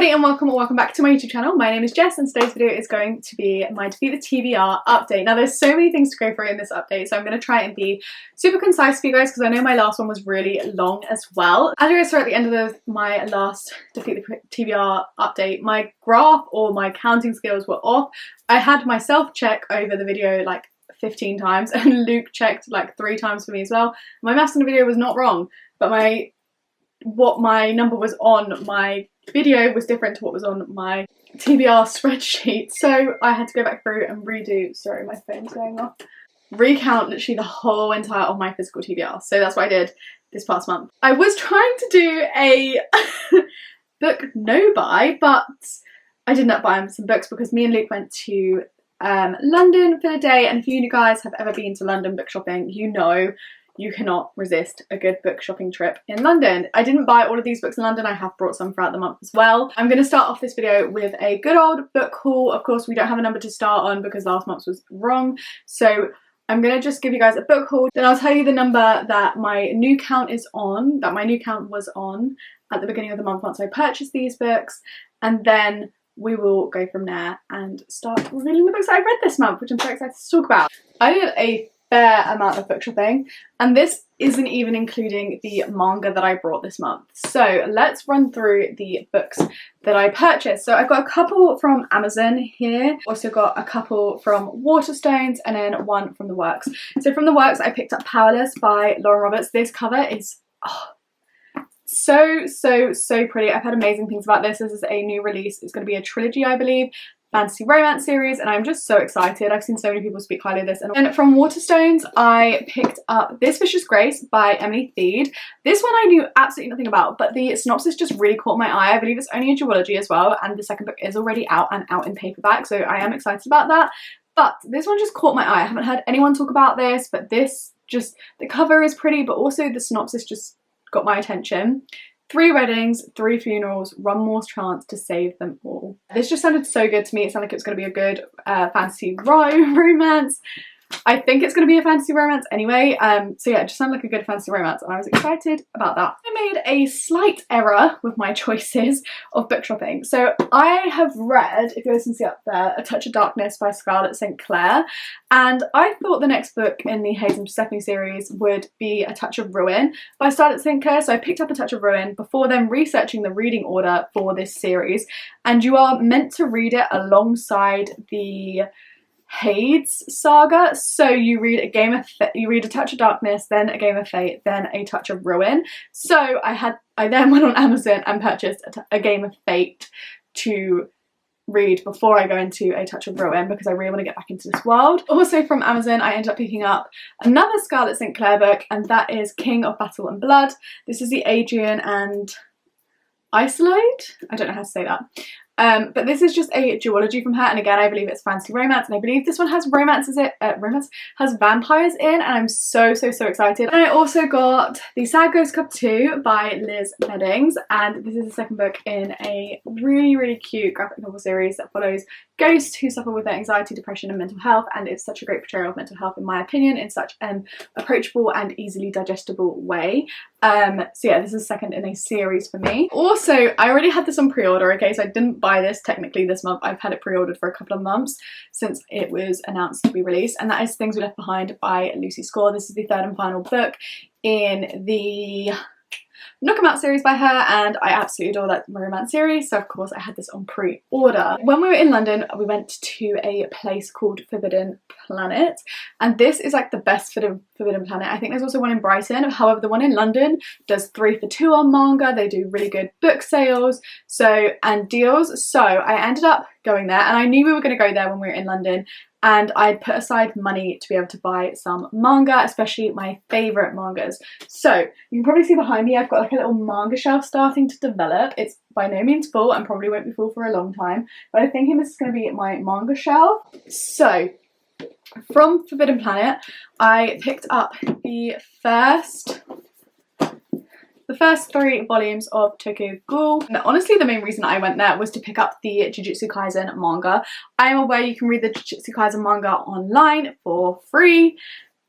everybody and welcome back to my YouTube channel. My name is Jess and today's video is going to be my Defeat the TBR update. Now there's so many things to go through in this update, so I'm going to try and be super concise for you guys because I know my last one was really long as well. As you guys saw at the end of my last Defeat the TBR update, my graph or my counting skills were off. I had myself check over the video like 15 times and Luke checked like 3 times for me as well. My maths in the video was not wrong, but what my number was on my video was different to what was on my TBR spreadsheet, so I had to go back through and redo, sorry my phone's going off, recount literally the whole entire of my physical TBR. So that's what I did this past month. I was trying to do a book no buy, but I did not buy some books because me and Luke went to London for the day, and if you guys have ever been to London book shopping, you know you cannot resist a good book shopping trip in London. I didn't buy all of these books in London, I have brought some throughout the month as well. I'm going to start off this video with a good old book haul. Of course we don't have a number to start on because last month's was wrong, so I'm going to just give you guys a book haul. Then I'll tell you the number that my new count was on at the beginning of the month once I purchased these books, and then we will go from there and start revealing the books that I've read this month, which I'm so excited to talk about. I did a fair amount of book shopping, and this isn't even including the manga that I brought this month. So let's run through the books that I purchased. So I've got a couple from Amazon here, also got a couple from Waterstones, and then one from The Works. So from The Works I picked up Powerless by Lauren Roberts. This cover is so pretty. I've heard amazing things about this. This is a new release. It's going to be a trilogy, I believe, fantasy romance series, and I'm just so excited. I've seen so many people speak highly of this. And from Waterstones I picked up This Vicious Grace by Emily Theed. This one I knew absolutely nothing about, but the synopsis just really caught my eye. I believe it's only a duology as well, and the second book is already out and out in paperback, so I am excited about that. But this one just caught my eye. I haven't heard anyone talk about this, but this just, the cover is pretty, but also the synopsis just got my attention. 3 weddings, 3 funerals, one more chance to save them all. This just sounded so good to me. It sounded like it was going to be a good fantasy romance. I think it's going to be a fantasy romance anyway. So yeah, it just sounded like a good fantasy romance, and I was excited about that. I made a slight error with my choices of book shopping. So I have read, if you guys can see up there, A Touch of Darkness by Scarlett St. Clair, and I thought the next book in the Hayes and Persephone series would be A Touch of Ruin by Scarlett St. Clair. So I picked up A Touch of Ruin before then researching the reading order for this series, and you are meant to read it alongside the Hades saga. So you read A Touch of Darkness, then A Game of Fate, then A Touch of Ruin. So I then went on Amazon and purchased A Game of Fate to read before I go into A Touch of Ruin because I really want to get back into this world. Also from Amazon I ended up picking up another Scarlett St. Clair book, and that is King of Battle and Blood. This is the Adrian and Isolde? I don't know how to say that. But this is just a duology from her, and again I believe it's fantasy romance, and I believe this one has has vampires in, and I'm so excited. And I also got The Sad Ghost Cup 2 by Liz Beddings, and this is the second book in a really cute graphic novel series that follows ghosts who suffer with anxiety, depression and mental health, and it's such a great portrayal of mental health in my opinion in such an approachable and easily digestible way. So yeah, this is second in a series for me. Also, I already had this on pre-order, okay, so I didn't buy this technically this month. I've had it pre-ordered for a couple of months since it was announced to be released, and that is Things We Left Behind by Lucy Score. This is the third and final book in the Knock 'Em Out series by her, and I absolutely adore that romance series, so of course I had this on pre-order. When we were in London we went to a place called Forbidden Planet, and this is like the best Forbidden Planet. I think there's also one in Brighton, however the one in London does 3 for 2 on manga. They do really good book sales and deals, so I ended up going there, and I knew we were going to go there when we were in London, and I'd put aside money to be able to buy some manga, especially my favourite mangas. So you can probably see behind me I've got like a little manga shelf starting to develop. It's by no means full and probably won't be full for a long time, but I'm thinking this is going to be my manga shelf. So from Forbidden Planet I picked up the first 3 volumes of Tokyo Ghoul. And honestly the main reason I went there was to pick up the Jujutsu Kaisen manga. I am aware you can read the Jujutsu Kaisen manga online for free,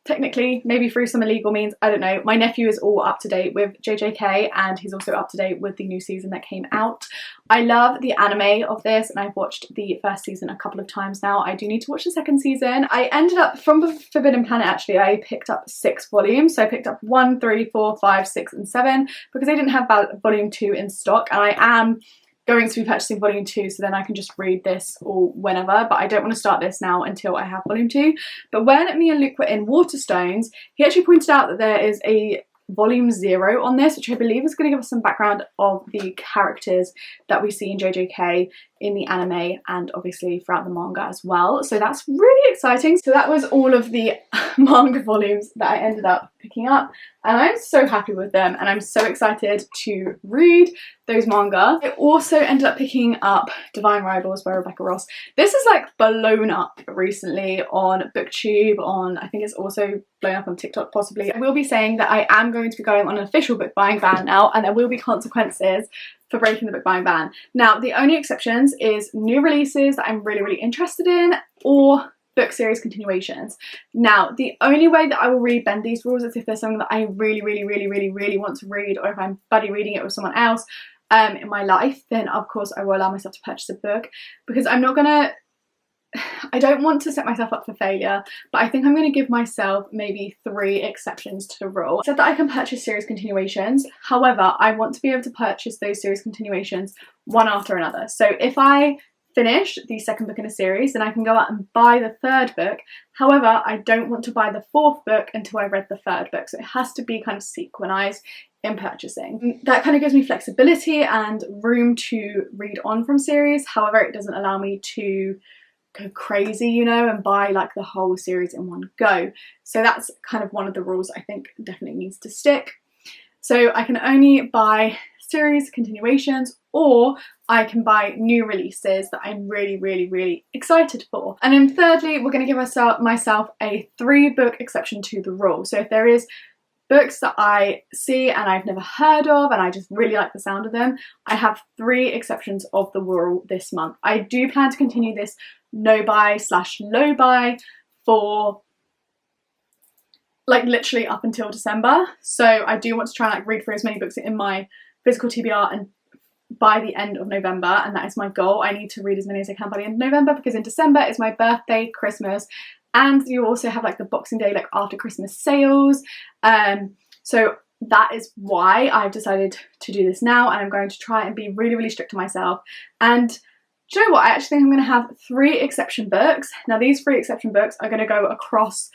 technically, maybe through some illegal means, I don't know. My nephew is all up to date with JJK, and he's also up to date with the new season that came out. I love the anime of this, and I've watched the first season a couple of times now. I do need to watch the second season. I ended up, from Forbidden Planet actually, I picked up 6 volumes. So I picked up 1, 3, 4, 5, 6 and 7 because I didn't have volume 2 in stock, and I am going to be purchasing volume 2, so then I can just read this all whenever, but I don't want to start this now until I have volume 2. But when me and Luke were in Waterstones, he actually pointed out that there is a volume 0 on this, which I believe is going to give us some background of the characters that we see in JJK in the anime and obviously throughout the manga as well. So that's really exciting. So that was all of the manga volumes that I ended up picking up, and I'm so happy with them, and I'm so excited to read those manga. I also ended up picking up Divine Rivals by Rebecca Ross. This is like blown up recently on BookTube, on, I think it's also blown up on TikTok possibly. I will be saying that I am going to be going on an official book buying ban now, and there will be consequences for breaking the book buying ban. Now, the only exceptions is new releases that I'm really interested in, or book series continuations. Now, the only way that I will really bend these rules is if there's something that I really want to read, or if I'm buddy reading it with someone else in my life, then of course I will allow myself to purchase a book, because I don't want to set myself up for failure, but I think I'm going to give myself maybe 3 exceptions to the rule. I said that I can purchase series continuations, however, I want to be able to purchase those series continuations one after another. So if I finish the second book in a series, then I can go out and buy the 3rd book. However, I don't want to buy the 4th book until I read the 3rd book, so it has to be kind of sequenced in purchasing. That kind of gives me flexibility and room to read on from series. However, it doesn't allow me to go crazy, you know, and buy like the whole series in one go. So that's kind of one of the rules I think definitely needs to stick. So I can only buy series continuations, or I can buy new releases that I'm really excited for. And then thirdly, we're going to give myself a 3-book exception to the rule. So if there is books that I see and I've never heard of and I just really like the sound of them, I have 3 exceptions of the rule this month. I do plan to continue this no buy / low buy for like literally up until December. So I do want to try and like read through as many books in my physical TBR and by the end of November, and that is my goal. I need to read as many as I can by the end of November, because in December is my birthday, Christmas, and you also have like the Boxing Day, like after Christmas sales. So that is why I've decided to do this now, and I'm going to try and be really strict to myself. And do you know what? I actually think I'm going to have 3 exception books. Now these 3 exception books are going to go across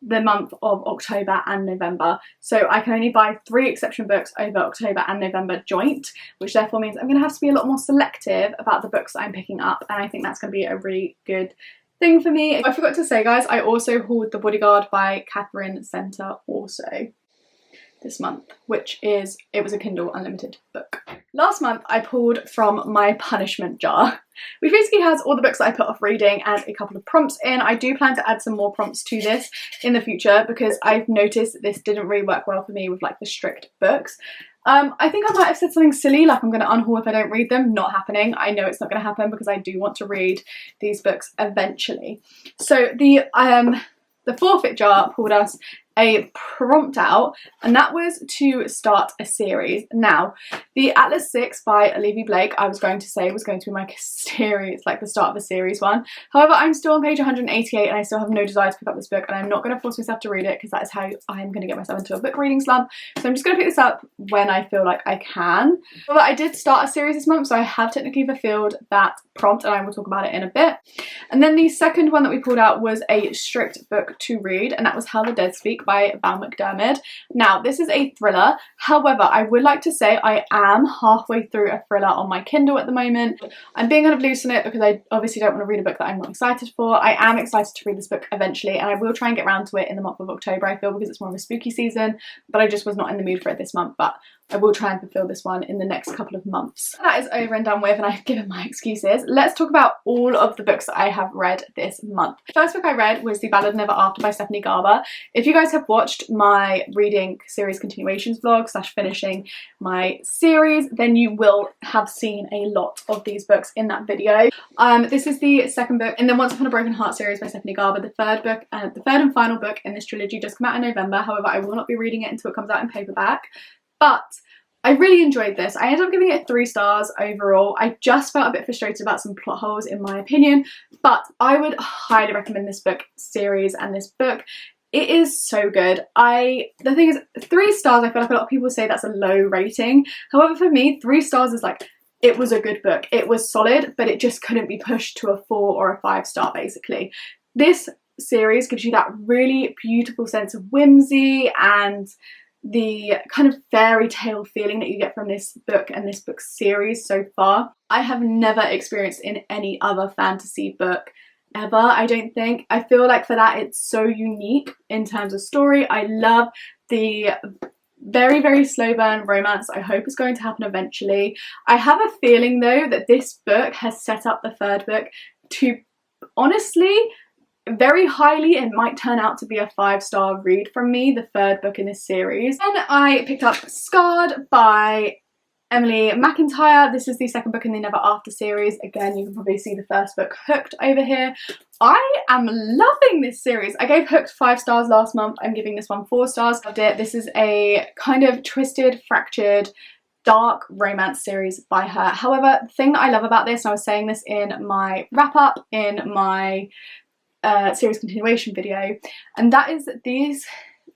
the month of October and November. So I can only buy 3 exception books over October and November joint, which therefore means I'm going to have to be a lot more selective about the books that I'm picking up, and I think that's going to be a really good thing for me. I forgot to say, guys, I also hauled The Bodyguard by Catherine Center also this month, which is, it was a Kindle Unlimited book. Last month I pulled from my punishment jar, which basically has all the books that I put off reading and a couple of prompts in. I do plan to add some more prompts to this in the future, because I've noticed that this didn't really work well for me with like the strict books. I think I might have said something silly like I'm going to unhaul if I don't read them. Not happening. I know it's not going to happen, because I do want to read these books eventually. So the forfeit jar pulled us a prompt out, and that was to start a series. Now, the Atlas 6 by Olivia Blake, I was going to say was going to be my series, like the start of a series one. However, I'm still on page 188 and I still have no desire to pick up this book, and I'm not going to force myself to read it, because that is how I'm going to get myself into a book reading slump. So I'm just going to pick this up when I feel like I can. However, I did start a series this month, so I have technically fulfilled that prompt, and I will talk about it in a bit. And then the second one that we pulled out was a strict book to read, and that was How the Dead Speak by Val McDermid. Now, this is a thriller. However, I would like to say I am halfway through a thriller on my Kindle at the moment. I'm being kind of loose on it because I obviously don't want to read a book that I'm not excited for. I am excited to read this book eventually, and I will try and get around to it in the month of October, I feel, because it's more of a spooky season, but I just was not in the mood for it this month. But I will try and fulfill this one in the next couple of months. That is over and done with, and I've given my excuses. Let's talk about all of the books that I have read this month. The first book I read was The Ballad of Never After by Stephanie Garber. If you guys have watched my reading series continuations vlog / finishing my series, then you will have seen a lot of these books in that video. This is the second book in the Once Upon a Broken Heart series by Stephanie Garber. The third and final book in this trilogy just came out in November. However, I will not be reading it until it comes out in paperback. But I really enjoyed this. I ended up giving it 3 stars overall. I just felt a bit frustrated about some plot holes in my opinion, but I would highly recommend this book series and this book. It is so good. The thing is, 3 stars, I feel like a lot of people say that's a low rating. However, for me, 3 stars is like, it was a good book. It was solid, but it just couldn't be pushed to a 4 or a 5 star basically. This series gives you that really beautiful sense of whimsy and the kind of fairy tale feeling that you get from this book and this book series so far. I have never experienced in any other fantasy book ever, I don't think. I feel like for that it's so unique in terms of story. I love the very, very slow burn romance I hope is going to happen eventually. I have a feeling though that this book has set up the third book to, honestly, very highly, it might turn out to be a 5-star read from me, the third book in this series. Then I picked up Scarred by Emily McIntyre. This is the second book in the Never After series. Again, you can probably see the first book, Hooked, over here. I am loving this series. I gave Hooked 5 stars last month. I'm giving this one 4 stars. Loved it. This is a kind of twisted, fractured, dark romance series by her. However, the thing that I love about this, and I was saying this in my wrap-up in my series continuation video, and that is that these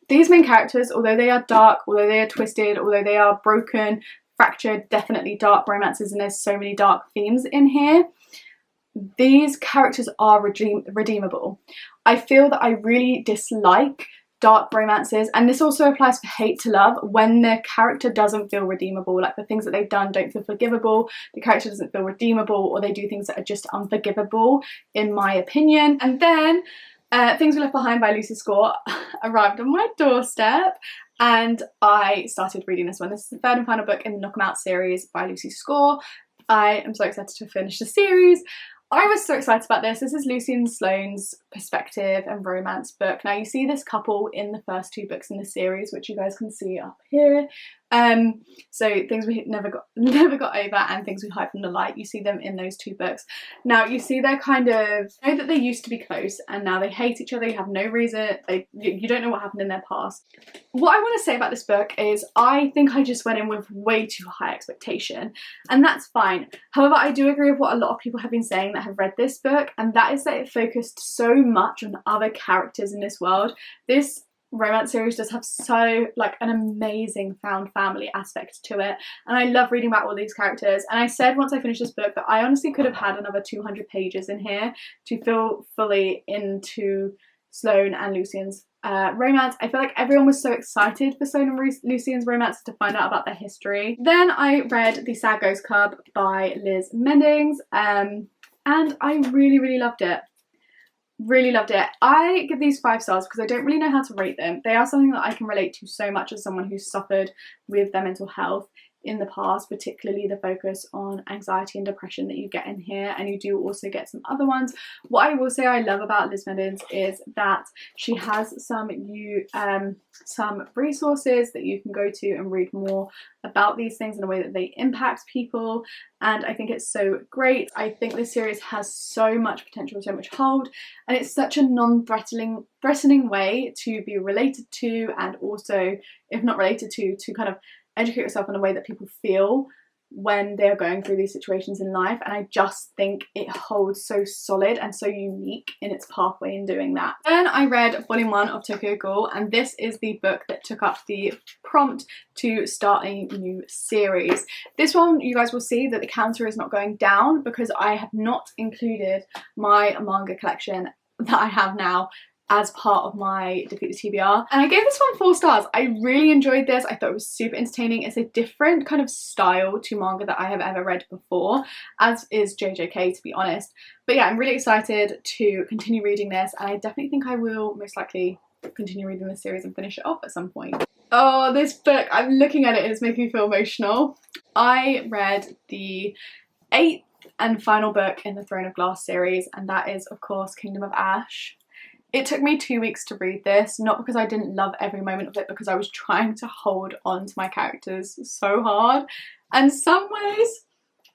main characters, although they are dark, although they are twisted, although they are broken, fractured, definitely dark romances, and there's so many dark themes in here, these characters are redeemable. I feel that I really dislike dark romances, and this also applies for hate to love, when the character doesn't feel redeemable, like the things that they've done don't feel forgivable, the character doesn't feel redeemable, or they do things that are just unforgivable in my opinion. And then Things We Left Behind by Lucy Score arrived on my doorstep and I started reading this one. This is the third and final book in the Knock 'Em Out series by Lucy Score. I am so excited to finish the series. I was so excited about this. This is Lucy and Sloane's perspective and romance book. Now you see this couple in the first 2 books in the series, which you guys can see up here. So Things We Never Got Over and Things We Hide from the Light, you see them in those 2 books. Now you see they're kind of, you know that they used to be close and now they hate each other. You have no reason, you don't know what happened in their past. What I want to say about this book is I think I just went in with way too high expectation, and that's fine. However, I do agree with what a lot of people have been saying that have read this book, and that is that it focused so much on other characters in this world. This romance series does have so an amazing found family aspect to it, and I love reading about all these characters. And I said once I finished this book that I honestly could have had another 200 pages in here to feel fully into Sloane and Lucian's romance. I feel like everyone was so excited for Sloane and Lucian's romance to find out about their history. Then I read The Sad Ghost Club by Liz Mendings, and I really loved it. Really loved it. I give these 5 stars because I don't really know how to rate them. They are something that I can relate to so much as someone who's suffered with their mental health in the past, particularly the focus on anxiety and depression that you get in here, and you do also get some other ones. What I will say I love about Liz Mendings is that she has some resources that you can go to and read more about these things in a way that they impact people, and I think it's so great. I think this series has so much potential, so much hold, and it's such a non-threatening way to be related to, and also, if not related to kind of educate yourself in a way that people feel when they're going through these situations in life. And I just think it holds so solid and so unique in its pathway in doing that. Then I read Volume 1 of Tokyo Ghoul, and this is the book that took up the prompt to start a new series. This one, you guys will see that the counter is not going down because I have not included my manga collection that I have now as part of my Defeat the TBR. And I gave this one 4 stars. I really enjoyed this. I thought it was super entertaining. It's a different kind of style to manga that I have ever read before, as is JJK, to be honest. But yeah, I'm really excited to continue reading this, and I definitely think I will most likely continue reading this series and finish it off at some point. Oh, this book, I'm looking at it and it's making me feel emotional. I read the 8th and final book in the Throne of Glass series, and that is of course Kingdom of Ash. It took me 2 weeks to read this, not because I didn't love every moment of it, because I was trying to hold on to my characters so hard, and some ways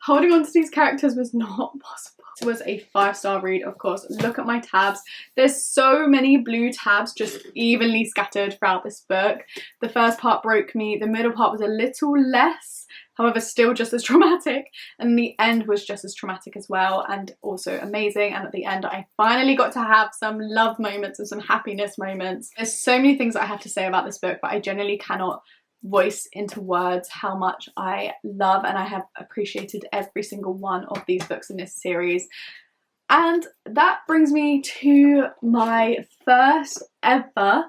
holding on to these characters was not possible. It was a 5-star read, of course. Look at my tabs. There's so many blue tabs just evenly scattered throughout this book. The first part broke me, the middle part was a little less, however still just as traumatic, and the end was just as traumatic as well, and also amazing. And at the end I finally got to have some love moments and some happiness moments. There's so many things I have to say about this book, but I genuinely cannot voice into words how much I love and I have appreciated every single one of these books in this series. And that brings me to my first ever,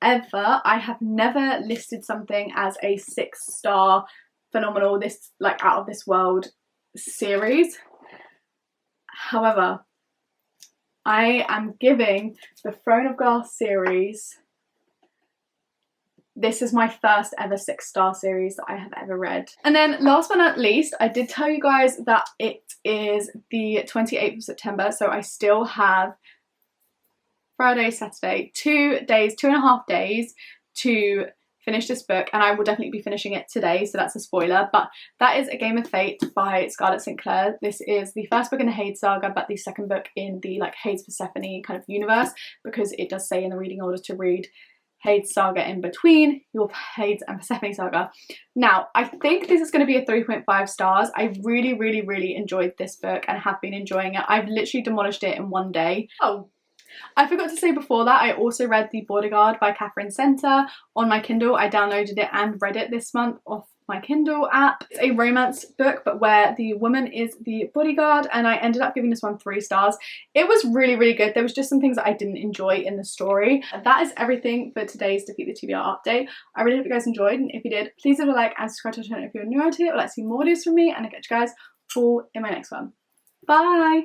I have never listed something as a 6-star phenomenal, this like out of this world series. However, I am giving the Throne of Glass series, this is my first ever 6-star series that I have ever read. And then last but not least, I did tell you guys that it is the 28th of September, so I still have Friday, Saturday, 2.5 days to finish this book, and I will definitely be finishing it today, so that's a spoiler. But that is A Game of Fate by Scarlett St. Clair. This is the first book in the Hades saga, but the second book in the like Hades Persephone kind of universe, because it does say in the reading order to read Hades saga in between your Hades and Persephone saga. Now, I think this is going to be a 3.5 stars. I really enjoyed this book and have been enjoying it. I've literally demolished it in one day. Oh, I forgot to say before that, I also read The Bodyguard by Catherine Center on my Kindle. I downloaded it and read it this month off my Kindle app. It's a romance book, but where the woman is the bodyguard, and I ended up giving this one 3 stars. It was really good. There was just some things that I didn't enjoy in the story. And that is everything for today's Defeat the TBR update. I really hope you guys enjoyed, and if you did, please leave a like and subscribe to the channel if you're new to it or like to see more videos from me, and I'll catch you guys all in my next one. Bye!